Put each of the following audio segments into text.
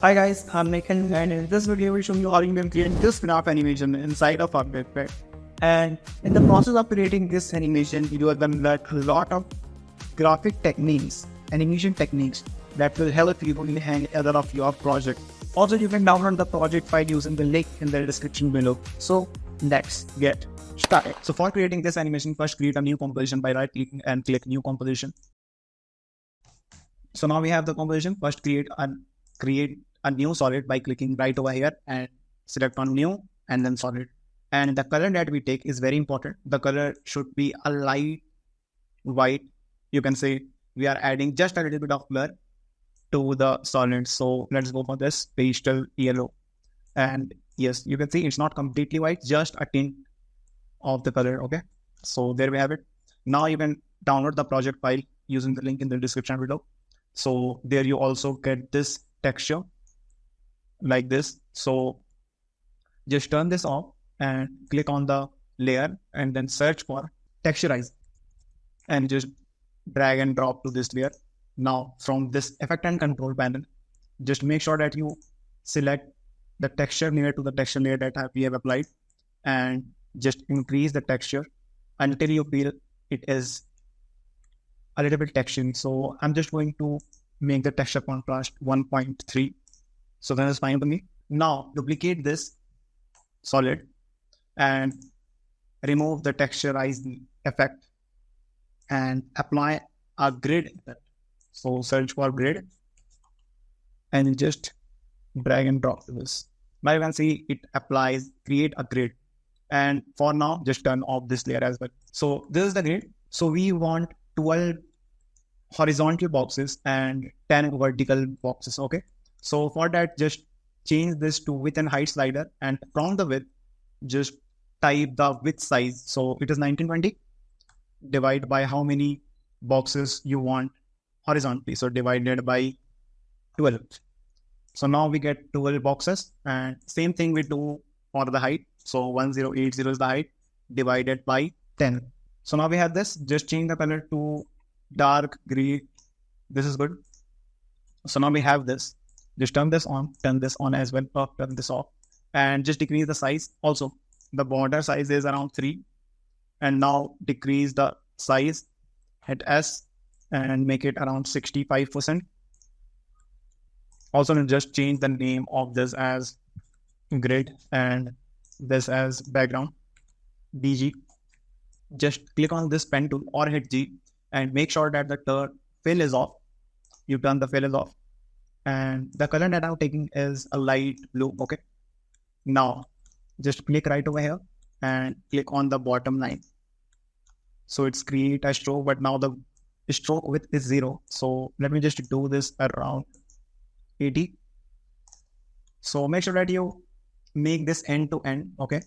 Hi guys, I'm Nathan, and in this video we'll show you how you can create this graph animation inside of After. And in the process of creating this animation, you are going to learn a lot of graphic techniques, animation techniques that will help you in any other of your project. Also, you can download the project file using the link in the description below. So let's get started. So for creating this animation, first create a new composition by right clicking and click new composition. So now we have the composition. First create a new solid by clicking right over here and select on new and then solid. And the color that we take is very important. The color should be a light white. You can say we are adding just a little bit of blur to the solid. So let's go for this pastel yellow. And yes, you can see it's not completely white, just a tint of the color. Okay. So there we have it. Now you can download the project file using the link in the description below. So there you also get this texture like this. So just turn this off and click on the layer and then search for texturize and just drag and drop to this layer. Now from this effect and control panel, just make sure that you select the texture layer to the texture layer that we have applied and just increase the texture until you feel it is a little bit texturing. So I'm just going to make the texture contrast 1.3. So that is fine for me. Now duplicate this solid and remove the texturize effect and apply a grid effect. So search for grid and just drag and drop to this. Now you can see it applies, create a grid. And for now, just turn off this layer as well. So this is the grid. So we want 12 horizontal boxes and 10 vertical boxes. Okay. So for that, just change this to width and height slider, and from the width, just type the width size. So it is 1920. Divide by how many boxes you want horizontally. So divided by 12. So now we get 12 boxes, and same thing we do for the height. So 1080 is the height divided by 10. So now we have this. Just change the color to dark gray. This is good. So now we have this. Just turn this on as well, or turn this off, and just decrease the size. Also, the border size is around 3, and now decrease the size, hit S, and make it around 65%. Also, just change the name of this as grid and this as background, BG. Just click on this pen tool or hit G and make sure that the fill is off. You turn the fill is off. And the color that I'm taking is a light blue. Okay. Now just click right over here and click on the bottom line. So it's create a stroke, but now the stroke width is 0. So let me just do this around 80. So make sure that you make this end to end. Okay.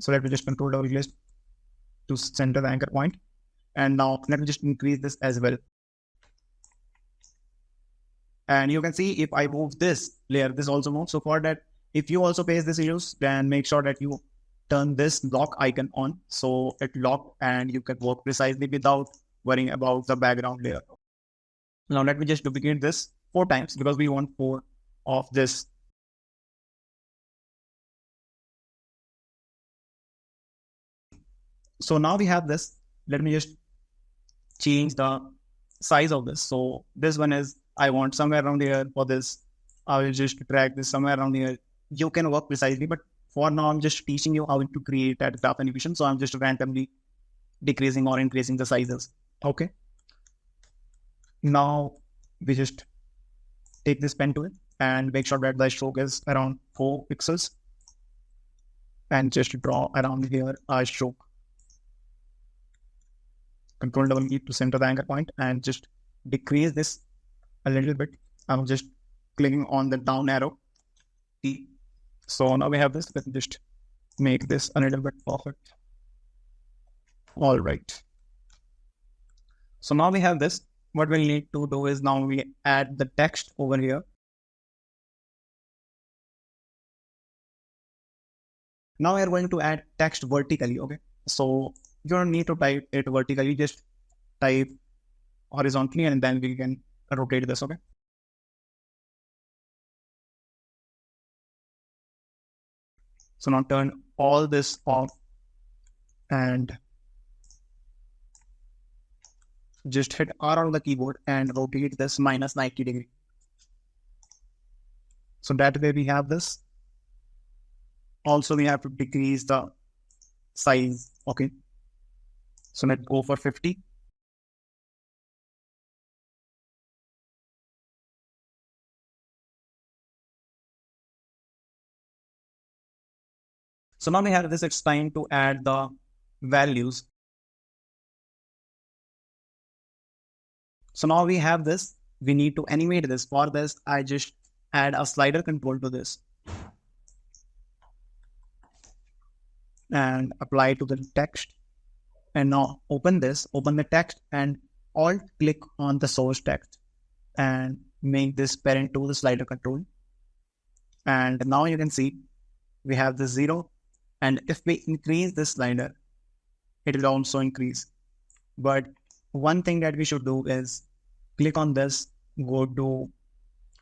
So let me just control double click to center the anchor point. And now let me just increase this as well. And you can see if I move this layer, this also moves. So for that, if you also face this issues, then make sure that you turn this lock icon on. So it lock and you can work precisely without worrying about the background layer. Now let me just duplicate this 4 times because we want 4 of this. So now we have this. Let me just change the size of this. So this one is, I want somewhere around here. For this, I will just drag this somewhere around here. You can work precisely, but for now, I'm just teaching you how to create that graph animation. So I'm just randomly decreasing or increasing the sizes. Okay. Now we just take this pen tool and make sure that the stroke is around 4 pixels and just draw around here a stroke. Control double key to center the anchor point and just decrease this a little bit. I'm just clicking on the down arrow key. So now we have this. Let's just make this a little bit perfect. All right. So now we have this. What we'll need to do is now we add the text over here. Now we are going to add text vertically. Okay. So you don't need to type it vertically. Just type horizontally and then we can rotate this. Okay. So now turn all this off and just hit R on the keyboard and rotate this minus 90 degree. So that way we have this. Also, we have to decrease the size. Okay. So let's go for 50. So now we have this, it's time to add the values. So now we have this, we need to animate this. For this, I just add a slider control to this and apply to the text. And now open this, open the text and alt click on the source text and make this parent to the slider control. And now you can see we have the 0. And if we increase this slider, it will also increase. But one thing that we should do is click on this, go to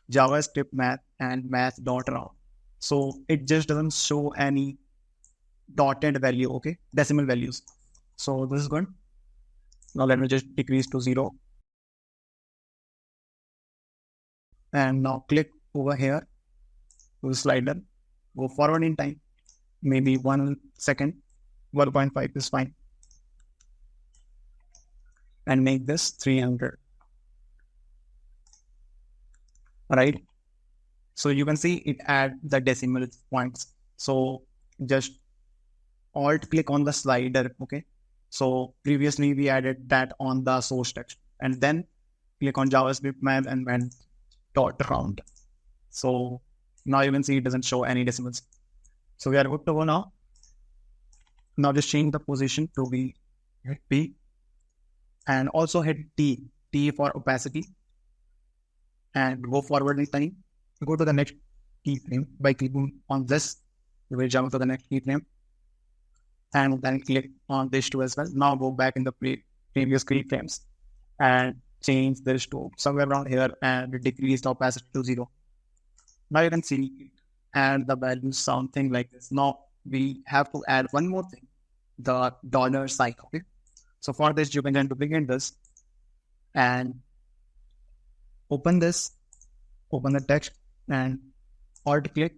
JavaScript math and math.round. So it just doesn't show any dotted value, okay, decimal values. So this is good. Now let me just decrease to 0. And now click over here to the slider, go forward in time, maybe 1 second, 1.5 is fine. And make this 300. Right? So you can see it add the decimal points. So just alt click on the slider, okay? So previously we added that on the source text and then click on JavaScript math and went dot round. So now you can see it doesn't show any decimals. So we are good to go now. Now just change the position to be hit P and also hit T for opacity and go forward in time. Go to the next keyframe by clicking on this. You will jump to the next keyframe and then click on this too as well. Now go back in the previous keyframes and change this to somewhere around here and decrease the opacity to 0. Now you can see and the value something like this. Now we have to add one more thing, the dollar sign. Okay. So for this, you can then duplicate this and open this, open the text and alt click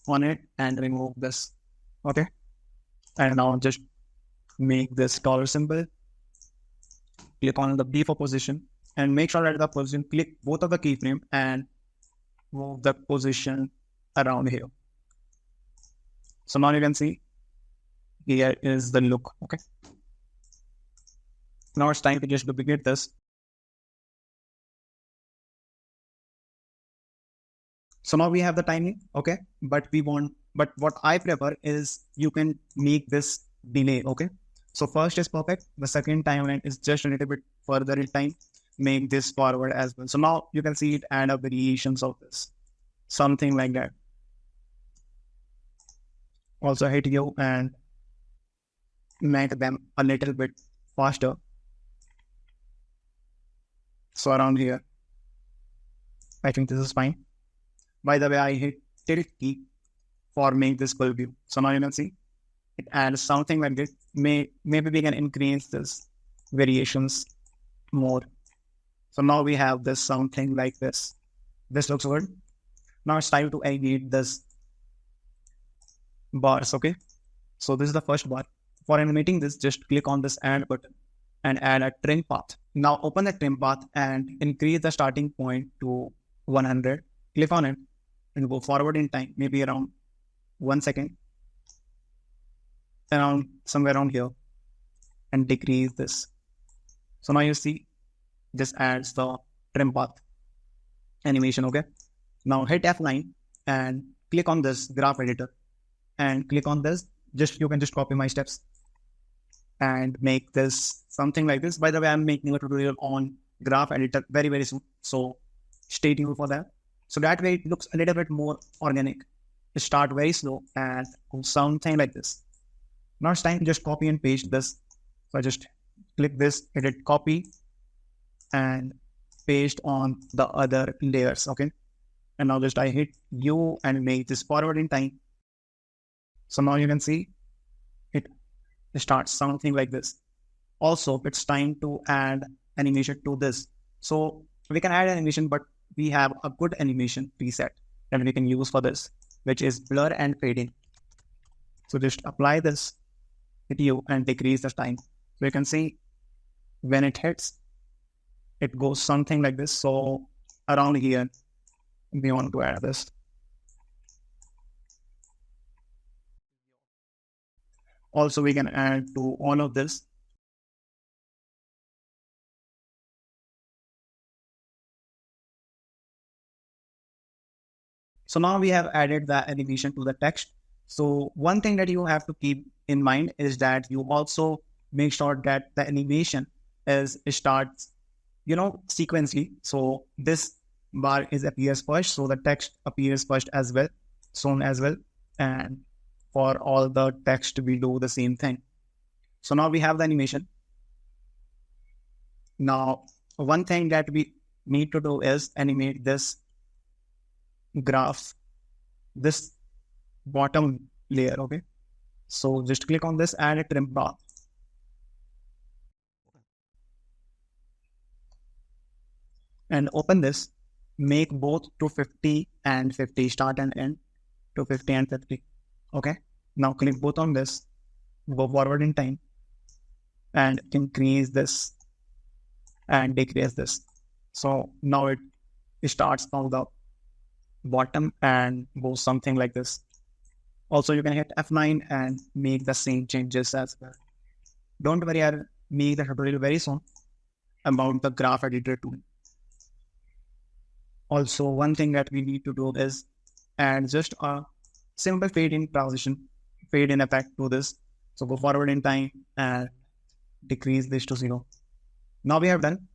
on it and remove this. Okay. And now just make this dollar symbol, click on the B for position and make sure that the position, click both of the keyframe and move the position around here. So now you can see here is the look. Okay. Now it's time to just duplicate this. So now we have the timing. Okay. But what I prefer is you can make this delay. Okay. So first is perfect. The second timeline is just a little bit further in time. Make this forward as well. So now you can see it add up variations of this. Something like that. Also hit U and make them a little bit faster. So around here, I think this is fine. By the way, I hit tilt key for make this full view. So now you can see it adds something like this. Maybe we can increase this variations more. So now we have this something like this. This looks good. Now it's time to edit this bars. Okay. So this is the first bar. For animating this, just click on this add button and add a trim path. Now open the trim path and increase the starting point to 100. Click on it and go forward in time, maybe around 1 second, around somewhere around here, and decrease this. So now you see this adds the trim path animation. Okay. Now hit F9 and click on this graph editor and click on this. You can just copy my steps and make this something like this. By the way, I'm making a tutorial on graph editor very, very soon. So stay tuned for that. So that way it looks a little bit more organic. Start very slow and something like this. Now it's time to just copy and paste this. So I just click this, edit, copy and paste on the other layers. Okay. And now just I hit U and make this forward in time. So now you can see it starts something like this. Also, it's time to add animation to this. So we can add animation, but we have a good animation preset that we can use for this, which is blur and fading. So just apply this video and decrease the time. So you can see when it hits, it goes something like this. So around here, we want to add this. Also, we can add to all of this. So now we have added the animation to the text. So one thing that you have to keep in mind is that you also make sure that the animation starts, sequentially. So this bar appears first, so the text appears first as well, soon as well. And for all the text, we do the same thing. So now we have the animation. Now, one thing that we need to do is animate this graph, this bottom layer. Okay, so just click on this and trim bar. And open this, make both to 50 and 50, start and end to 50 and 50. Okay, now click both on this, go forward in time and increase this and decrease this. So now it starts from the bottom and goes something like this. Also, you can hit F9 and make the same changes as well. Don't worry, I'll make the tutorial very soon about the graph editor tool. Also, one thing that we need to do is add just a simple fade in transition, fade in effect to this. So go forward in time and decrease this to 0. Now we have done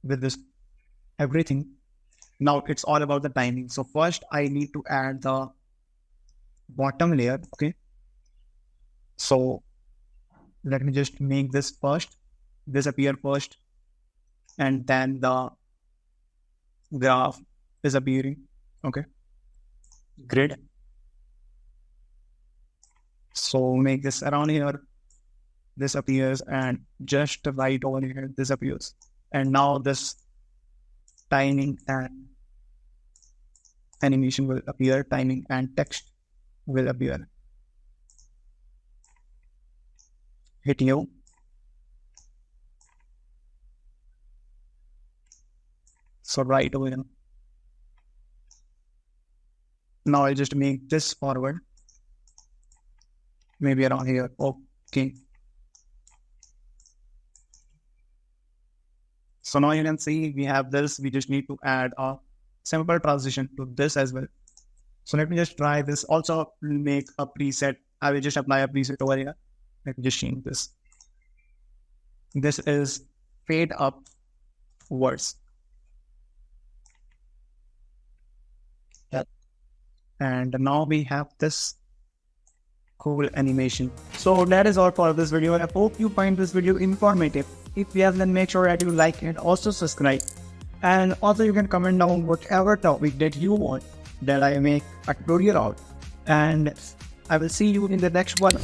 with this everything. Now it's all about the timing. So first I need to add the bottom layer. Okay. So let me just make this first, this appear first, and then the graph is appearing. Okay. Grid. So make this around here, this appears, and just right over here, this appears. And now this timing and animation will appear, timing and text will appear. Hit U. So right over here. Now I'll just make this forward, maybe around here. Okay. So now you can see we have this. We just need to add a simple transition to this as well. So let me just try this. Also make a preset. I will just apply a preset over here. Let me just change this. This is fade up words. And now we have this cool animation. So that is all for this video. I hope you find this video informative. If you have, then make sure that you like and also subscribe. And also you can comment down whatever topic that you want that I make a tutorial out. And I will see you in the next one.